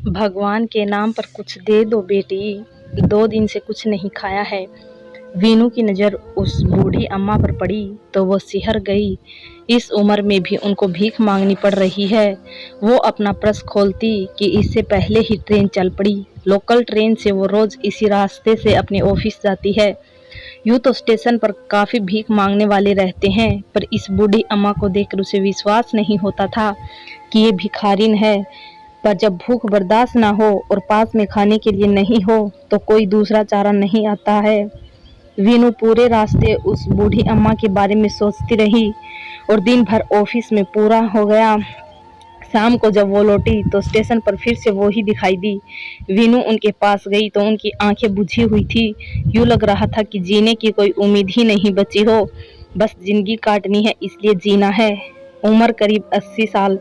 भगवान के नाम पर कुछ दे दो बेटी, 2 दिन से कुछ नहीं खाया है। वीनू की नज़र उस बूढ़ी अम्मा पर पड़ी तो वो सिहर गई। इस उम्र में भी उनको भीख मांगनी पड़ रही है। वो अपना पर्स खोलती कि इससे पहले ही ट्रेन चल पड़ी। लोकल ट्रेन से वो रोज़ इसी रास्ते से अपने ऑफिस जाती है। यूँ तो स्टेशन पर काफ़ी भीख मांगने वाले रहते हैं, पर इस बूढ़ी अम्मा को देखकर उसे विश्वास नहीं होता था कि ये भिखारिन है। पर जब भूख बर्दाश्त ना हो और पास में खाने के लिए नहीं हो तो कोई दूसरा चारा नहीं आता है। वीनू पूरे रास्ते उस बूढ़ी अम्मा के बारे में सोचती रही और दिन भर ऑफिस में पूरा हो गया। शाम को जब वो लौटी तो स्टेशन पर फिर से वो ही दिखाई दी। वीनू उनके पास गई तो उनकी आंखें बुझी हुई थी। यूँ लग रहा था कि जीने की कोई उम्मीद ही नहीं बची हो। बस जिंदगी काटनी है इसलिए जीना है। उम्र करीब 80 साल,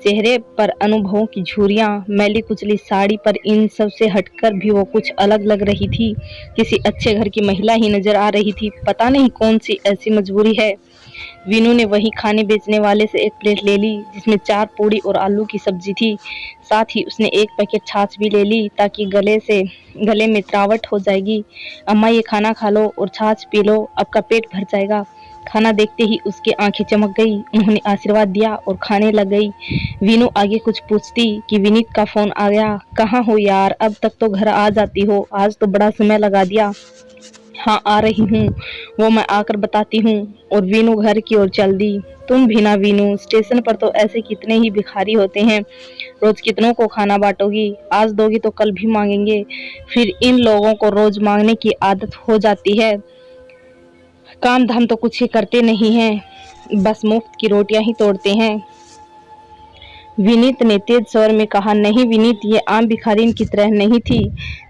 चेहरे पर अनुभवों की झुर्रियां, मैली कुचली साड़ी पर इन सब से हटकर भी वो कुछ अलग लग रही थी। किसी अच्छे घर की महिला ही नजर आ रही थी। पता नहीं कौन सी ऐसी मजबूरी है। वीनू ने वही खाने बेचने वाले से एक प्लेट ले ली जिसमें 4 पूड़ी और आलू की सब्जी थी। साथ ही उसने एक पैकेट छाछ भी ले ली ताकि गले में त्रावट हो जाएगी। अम्मा ये खाना खा लो और छाछ पी लो, आपका पेट भर जाएगा। खाना देखते ही उसकी आंखें चमक गई। उन्होंने आशीर्वाद दिया और खाने लग गई। वीनू आगे कुछ पूछती कि विनीत का फोन आ गया। कहाँ हो यार, अब तक तो घर आ जाती हो, आज तो बड़ा समय लगा दिया। हाँ आ रही हूँ, वो मैं आकर बताती हूँ। और वीनू घर की ओर चल दी। तुम भी ना वीनू, स्टेशन पर तो ऐसे कितने ही भिखारी होते हैं, रोज कितनों को खाना बांटोगी। आज दोगी तो कल भी मांगेंगे। फिर इन लोगों को रोज मांगने की आदत हो जाती है। काम धाम तो कुछ ही करते नहीं हैं, बस मुफ्त की रोटियां ही तोड़ते हैं। विनीत ने तेज स्वर में कहा, नहीं विनीत, ये आम भिखारिन की तरह नहीं थी,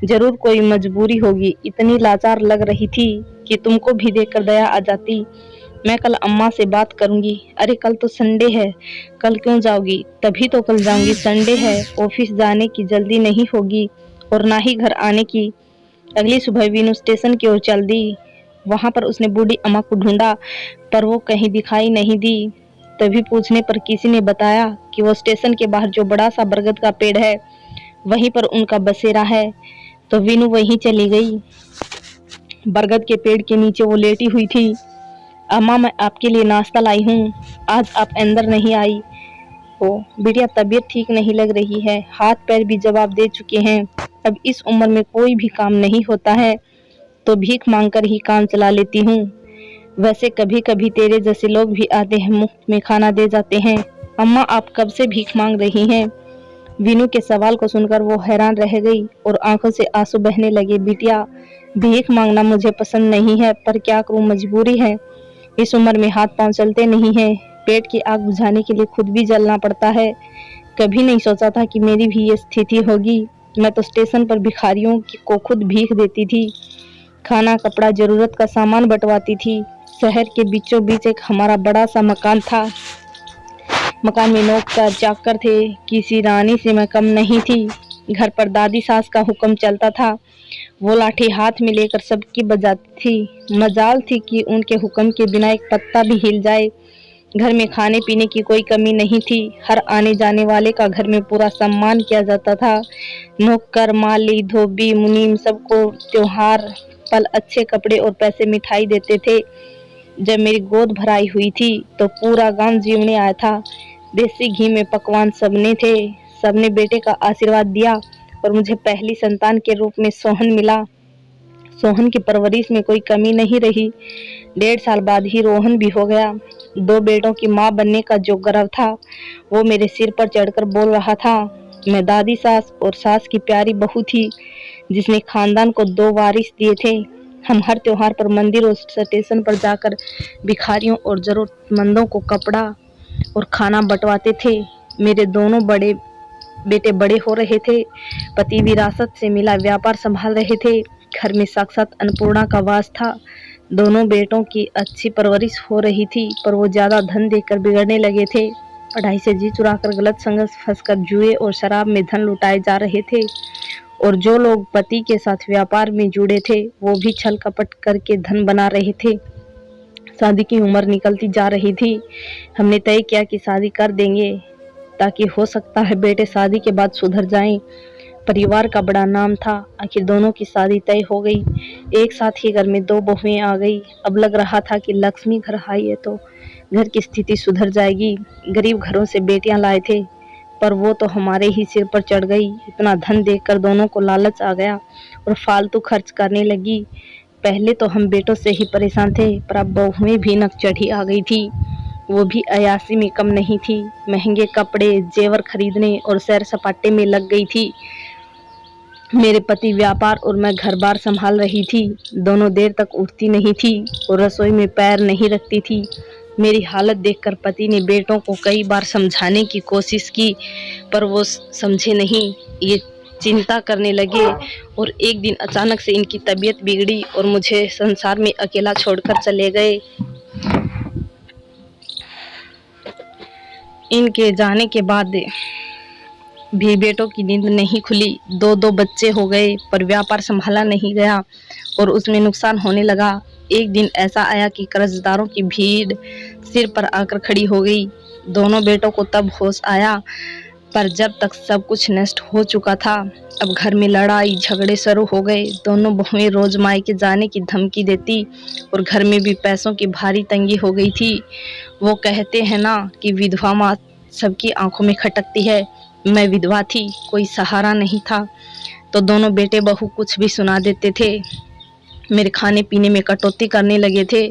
जरूर कोई मजबूरी होगी। इतनी लाचार लग रही थी कि तुमको भी देखकर दया आ जाती। मैं कल अम्मा से बात करूंगी। अरे कल तो संडे है, कल क्यों जाओगी? तभी तो कल जाऊंगी, संडे है, ऑफिस जाने की जल्दी नहीं होगी और ना ही घर आने की। अगली सुबह वीनू स्टेशन की ओर चल दी। वहां पर उसने बूढ़ी अम्मा को ढूंढा पर वो कहीं दिखाई नहीं दी। तभी पूछने पर किसी ने बताया कि वो स्टेशन के बाहर जो बड़ा सा बरगद का पेड़ है वहीं पर उनका बसेरा है। तो वीनू वहीं चली गई। बरगद के पेड़ के नीचे वो लेटी हुई थी। अम्मा, मैं आपके लिए नाश्ता लाई हूँ, आज आप अंदर नहीं आई हो। बिटिया, तबीयत ठीक नहीं लग रही है, हाथ पैर भी जवाब दे चुके हैं। अब इस उम्र में कोई भी काम नहीं होता है तो भीख मांगकर ही काम चला लेती हूँ। वैसे कभी कभी तेरे जैसे लोग भी आते हैं, मुफ्त में खाना दे जाते हैं। अम्मा, आप कब से भीख मांग रही हैं? वीनू के सवाल को सुनकर वो हैरान रह गई और आंखों से आंसू बहने लगे। बिटिया, भीख मांगना मुझे पसंद नहीं है, पर क्या करूं, मजबूरी है। इस उम्र में हाथ पांव चलते नहीं हैं, पेट की आग बुझाने के लिए खुद भी जलना पड़ता है। कभी नहीं सोचा था कि मेरी भी ये स्थिति होगी। मैं तो स्टेशन पर भिखारियों को खुद भीख देती थी, खाना कपड़ा जरूरत का सामान बंटवाती थी। शहर के बीचों बीच एक हमारा बड़ा सा मकान था। मकान में नौकर चाकर थे, किसी रानी से मैं कम नहीं थी। घर पर दादी सास का हुक्म चलता था, वो लाठी हाथ में लेकर सबकी बजाती थी। मजाल थी कि उनके हुक्म के बिना एक पत्ता भी हिल जाए। घर में खाने पीने की कोई कमी नहीं थी। हर आने जाने वाले का घर में पूरा सम्मान किया जाता था। नौकर माली धोबी मुनीम सबको त्योहार पल अच्छे कपड़े और पैसे मिठाई देते थे। जब मेरी गोद भराई हुई थी तो पूरा गांव जीवने आया था। देसी घी में पकवान सबने थे। सबने बेटे का आशीर्वाद दिया और मुझे पहली संतान के रूप में सोहन मिला। सोहन की परवरिश में कोई कमी नहीं रही। 1.5 साल बाद ही रोहन भी हो गया। 2 बेटों की माँ बनने का जो गर्व था वो मेरे सिर पर चढ़कर बोल रहा था। मैं दादी सास और सास की प्यारी बहू थी जिसने खानदान को 2 वारिस दिए थे। हम हर त्योहार पर मंदिर और स्टेशन पर जाकर भिखारियों और जरूरतमंदों को कपड़ा और खाना बंटवाते थे। मेरे दोनों बड़े बेटे बड़े हो रहे थे, पति विरासत से मिला व्यापार संभाल रहे थे। घर में साक्षात अन्नपूर्णा का वास था। दोनों बेटों की अच्छी परवरिश हो रही थी, पर वो ज्यादा धन देकर बिगड़ने लगे थे। पढ़ाई से जी चुराकर गलत संगत फंसकर जुए और शराब में धन लुटाए जा रहे थे। और जो लोग पति के साथ व्यापार में जुड़े थे वो भी छल कपट करके धन बना रहे थे। शादी की उम्र निकलती जा रही थी। हमने तय किया कि शादी कर देंगे ताकि हो सकता है बेटे शादी के बाद सुधर जाएं। परिवार का बड़ा नाम था। आखिर दोनों की शादी तय हो गई। एक साथ ही घर में 2 बहुएं आ गई। अब लग रहा था कि लक्ष्मी घर आई है तो घर की स्थिति सुधर जाएगी। गरीब घरों से बेटियां लाए थे, पर वो तो हमारे ही सिर पर चढ़ गई। इतना धन देखकर दोनों को लालच आ गया और फालतू खर्च करने लगी। पहले तो हम बेटों से ही परेशान थे, पर अब बहुएं भी नक चढ़ी आ गई थी। वो भी अयासी में कम नहीं थी। महंगे कपड़े, जेवर खरीदने और सैर सपाटे में लग गई थी। मेरे पति व्यापार और मैं घर बार संभाल रही थी। दोनों देर तक उठती नहीं थी और रसोई में पैर नहीं रखती थी। मेरी हालत देखकर पति ने बेटों को कई बार समझाने की कोशिश की, पर वो समझे नहीं। ये चिंता करने लगे और एक दिन अचानक से इनकी तबीयत बिगड़ी और मुझे संसार में अकेला छोड़कर चले गए। इनके जाने के बाद भी बेटों की नींद नहीं खुली। 2-2 बच्चे हो गए, पर व्यापार संभाला नहीं गया और उसमें नुकसान होने लगा। एक दिन ऐसा आया कि कर्जदारों की भीड़ सिर पर आकर खड़ी हो गई। दोनों बेटों को तब होश आया, पर जब तक सब कुछ नष्ट हो चुका था। अब घर में लड़ाई झगड़े शुरू हो गए। दोनों बहुएं रोज मायके जाने की धमकी देती और घर में भी पैसों की भारी तंगी हो गई थी। वो कहते हैं ना कि विधवा माँ सबकी आंखों में खटकती है। मैं विधवा थी, कोई सहारा नहीं था, तो दोनों बेटे बहू कुछ भी सुना देते थे। मेरे खाने पीने में कटौती करने लगे थे।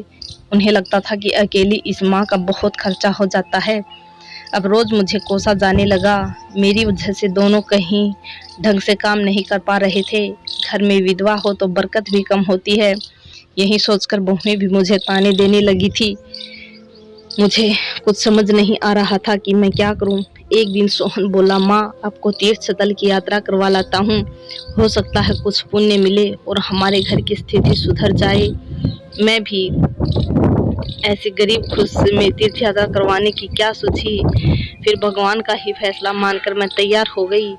उन्हें लगता था कि अकेली इस माँ का बहुत खर्चा हो जाता है। अब रोज मुझे कोसा जाने लगा। मेरी वजह से दोनों कहीं ढंग से काम नहीं कर पा रहे थे। घर में विधवा हो तो बरकत भी कम होती है। यही सोचकर बहुएं भी मुझे ताने देने लगी थी। मुझे कुछ समझ नहीं आ रहा था कि मैं क्या करूं। एक दिन सोहन बोला, माँ आपको तीर्थ स्थल की यात्रा करवा लाता हूँ, हो सकता है कुछ पुण्य मिले और हमारे घर की स्थिति सुधर जाए। मैं भी ऐसे गरीब खुश में तीर्थ यात्रा करवाने की क्या सोची। फिर भगवान का ही फैसला मानकर मैं तैयार हो गई।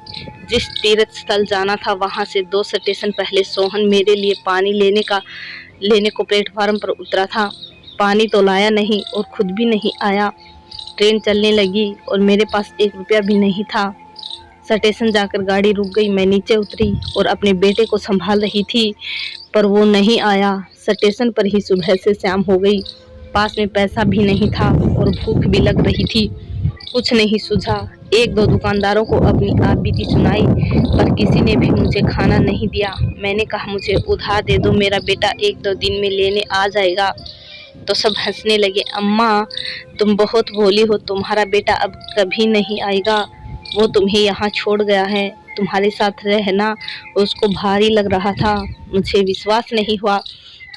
जिस तीर्थ स्थल जाना था वहां से 2 स्टेशन पहले सोहन मेरे लिए पानी लेने को प्लेटफार्म पर उतरा था। पानी तो लाया नहीं और खुद भी नहीं आया। ट्रेन चलने लगी और मेरे पास 1 रुपया भी नहीं था। स्टेशन जाकर गाड़ी रुक गई। मैं नीचे उतरी और अपने बेटे को संभाल रही थी, पर वो नहीं आया। स्टेशन पर ही सुबह से शाम हो गई। पास में पैसा भी नहीं था और भूख भी लग रही थी। कुछ नहीं सूझा। 1-2 दुकानदारों को अपनी आपबीती सुनाई, पर किसी ने भी मुझे खाना नहीं दिया। मैंने कहा, मुझे उधार दे दो, मेरा बेटा 1-2 दिन में लेने आ जाएगा। तो सब हंसने लगे। अम्मा तुम बहुत भोली हो, तुम्हारा बेटा अब कभी नहीं आएगा। वो तुम्हें यहाँ छोड़ गया है। तुम्हारे साथ रहना उसको भारी लग रहा था। मुझे विश्वास नहीं हुआ।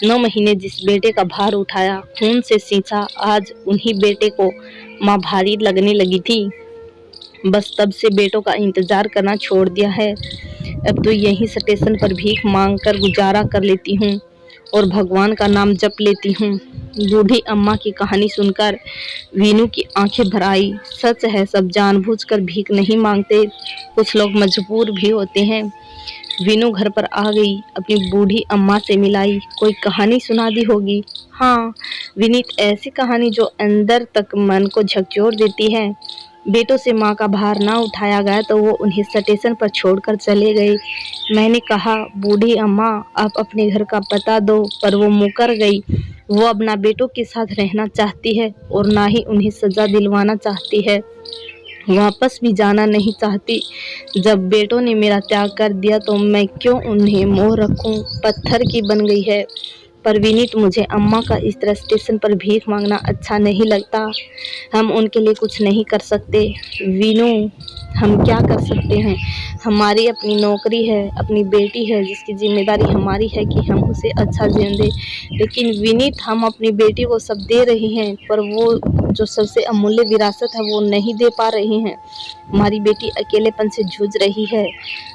9 महीने जिस बेटे का भार उठाया, खून से सींचा, आज उन्हीं बेटे को माँ भारी लगने लगी थी। बस तब से बेटों का इंतजार करना छोड़ दिया है। अब तो यहीं स्टेशन पर भीख मांग कर गुजारा कर लेती हूँ और भगवान का नाम जप लेती हूँ। बूढ़ी अम्मा की कहानी सुनकर वीनू की आंखें भर आई। सच है, सब जानबूझकर भीख नहीं मांगते, कुछ लोग मजबूर भी होते हैं। वीनू घर पर आ गई, अपनी बूढ़ी अम्मा से मिलाई। कोई कहानी सुना दी होगी। हाँ, विनीत, ऐसी कहानी जो अंदर तक मन को झकझोर देती है। बेटों से माँ का भार ना उठाया गया तो वो उन्हें स्टेशन पर छोड़कर चले गए। मैंने कहा, बूढ़ी अम्मा आप अपने घर का पता दो, पर वो मुकर गई। वो अब ना बेटों के साथ रहना चाहती है और ना ही उन्हें सजा दिलवाना चाहती है। वापस भी जाना नहीं चाहती। जब बेटों ने मेरा त्याग कर दिया तो मैं क्यों उन्हें मोह रखूं। पत्थर की बन गई है। पर विनीत, मुझे अम्मा का इस तरह स्टेशन पर भीख मांगना अच्छा नहीं लगता। हम उनके लिए कुछ नहीं कर सकते। वीनू, हम क्या कर सकते हैं? हमारी अपनी नौकरी है, अपनी बेटी है जिसकी जिम्मेदारी हमारी है कि हम उसे अच्छा जीवन दें। लेकिन विनीत, हम अपनी बेटी को सब दे रहे हैं, पर वो जो सबसे अमूल्य विरासत है वो नहीं दे पा रहे हैं। हमारी बेटी अकेलेपन से जूझ रही है।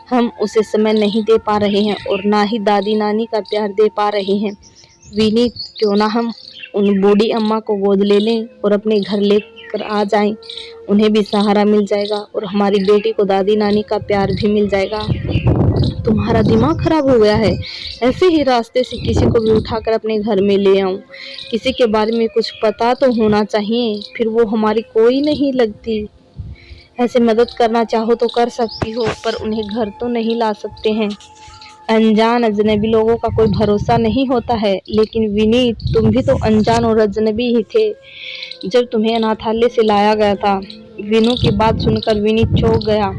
हम उसे समय नहीं दे पा रहे हैं और ना ही दादी नानी का प्यार दे पा रहे हैं। विनीत, क्यों ना हम उन बूढ़ी अम्मा को गोद ले लें और अपने घर लेकर आ जाएं। उन्हें भी सहारा मिल जाएगा और हमारी बेटी को दादी नानी का प्यार भी मिल जाएगा। तुम्हारा दिमाग खराब हो गया है? ऐसे ही रास्ते से किसी को भी उठाकर अपने घर में ले आऊं? किसी के बारे में कुछ पता तो होना चाहिए, फिर वो हमारी कोई नहीं लगती। ऐसे मदद करना चाहो तो कर सकती हो, पर उन्हें घर तो नहीं ला सकते हैं। अनजान अजनबी लोगों का कोई भरोसा नहीं होता है। लेकिन विनीत, तुम भी तो अनजान और अजनबी ही थे जब तुम्हें अनाथालय से लाया गया था। वीनू की बात सुनकर विनीत चौंक गया।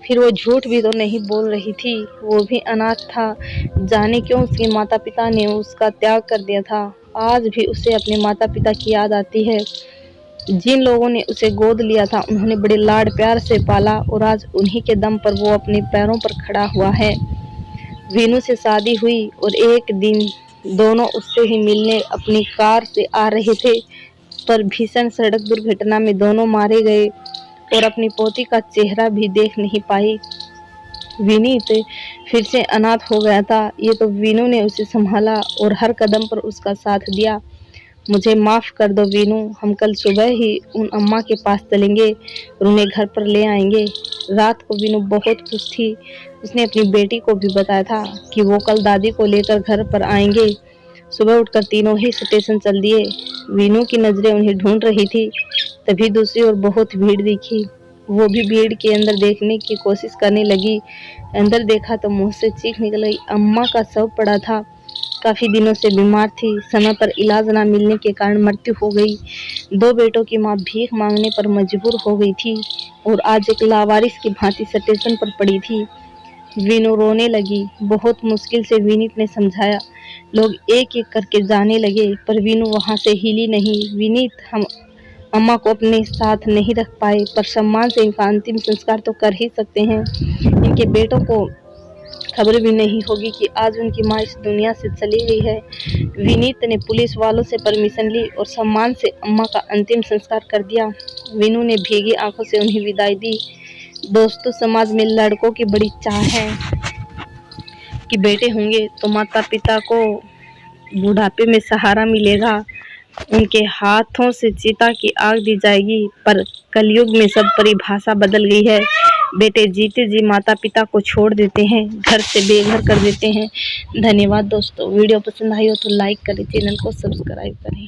फिर वो झूठ भी तो नहीं बोल रही थी, वो भी अनाथ था। जाने क्यों उसके माता पिता ने उसका त्याग कर दिया था। आज भी उसे अपने माता पिता की याद आती है। जिन लोगों ने उसे गोद लिया था उन्होंने बड़े लाड प्यार से पाला, और आज उन्हीं के दम पर वो अपने पैरों पर खड़ा हुआ है। वीनू से शादी हुई और एक दिन दोनों उससे ही मिलने अपनी कार से आ रहे थे, पर भीषण सड़क दुर्घटना में दोनों मारे गए और अपनी पोती का चेहरा भी देख नहीं पाई। विनीत फिर से अनाथ हो गया था। ये तो वीनू ने उसे संभाला और हर कदम पर उसका साथ दिया। मुझे माफ़ कर दो वीनू, हम कल सुबह ही उन अम्मा के पास चलेंगे और उन्हें घर पर ले आएंगे। रात को वीनू बहुत खुश थी। उसने अपनी बेटी को भी बताया था कि वो कल दादी को लेकर घर पर आएंगे। सुबह उठकर तीनों ही स्टेशन चल दिए। वीनू की नज़रें उन्हें ढूंढ रही थी, तभी दूसरी ओर बहुत भीड़ दिखी। वो भी भीड़ के अंदर देखने की कोशिश करने लगी। अंदर देखा तो मुंह से चीख निकल गई। अम्मा का शव पड़ा था। काफ़ी दिनों से बीमार थी। समय पर इलाज न मिलने के कारण मृत्यु हो गई। दो बेटों की माँ भीख मांगने पर मजबूर हो गई थी और आज एक लावारिस की भांति स्टेशन पर पड़ी थी। वीनू रोने लगी। बहुत मुश्किल से विनीत ने समझाया। लोग एक एक करके जाने लगे, पर वीनू वहाँ से हिली नहीं। विनीत, हम अम्मा को अपने साथ नहीं रख पाए, पर सम्मान से इनका अंतिम संस्कार तो कर ही सकते हैं। इनके बेटों को खबर भी नहीं होगी कि आज उनकी माँ इस दुनिया से चली गई है। विनीत ने पुलिस वालों से परमिशन ली और सम्मान से अम्मा का अंतिम संस्कार कर दिया। वीनू ने भीगी आंखों से उन्हें विदाई दी। दोस्तों, समाज में लड़कों की बड़ी चाह है कि बेटे होंगे तो माता पिता को बुढ़ापे में सहारा मिलेगा, उनके हाथों से चिता की आग दी जाएगी। पर कलयुग में सब परिभाषा बदल गई है। बेटे जीते जी माता पिता को छोड़ देते हैं, घर से बेघर कर देते हैं। धन्यवाद दोस्तों। वीडियो पसंद आई हो तो लाइक करें, चैनल को सब्सक्राइब करें।